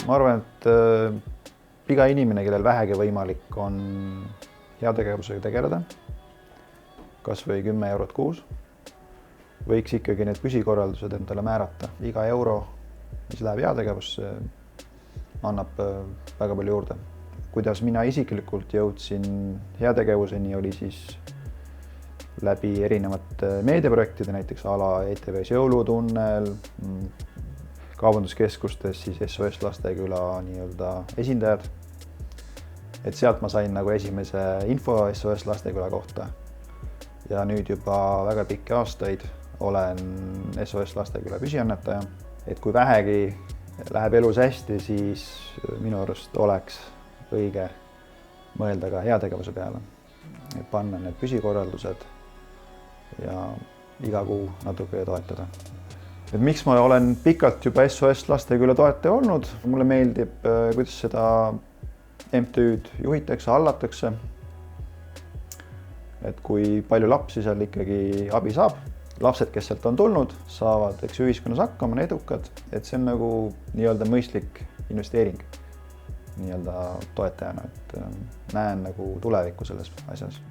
ma arvan, et iga inimene, kellel vähegi võimalik, on heategevusega tegeleda, kas või 10 eurot kuus, võiks ikkagi need püsikorraldused endale määrata. Iga euro, mis läheb heategevusse, annab väga palju juurde. Kuidas mina isiklikult jõudsin heategevuseni, oli siis läbi erinevate meediaprojektide, näiteks ala ETV-s Jõulutunnel, kaubanduskeskustes siis SOS Lasteküla nii-öelda esindajad. Et sealt ma sain nagu esimese info SOS Lasteküla kohta. Ja nüüd juba väga pikki aastaid olen SOS Lasteküla püsiannetaja. Et kui vähegi läheb elus hästi, siis minu arust oleks õige mõelda ka heategevuse peale. Et panna need püsikorraldused ja iga kuu natuke toetada. Et miks ma olen pikalt juba SOS Lasteküla toetaja olnud? Mulle meeldib, kuidas seda MTÜ-d juhitakse, hallatakse. Et kui palju lapsi seal ikkagi abi saab. Lapsed, kes sealt on tulnud, saavad ühiskonnas hakkama, on edukad. Et see on nagu nii-öelda mõistlik investeering nii-öelda toetajana. Et näen nagu tulevikku selles asjas.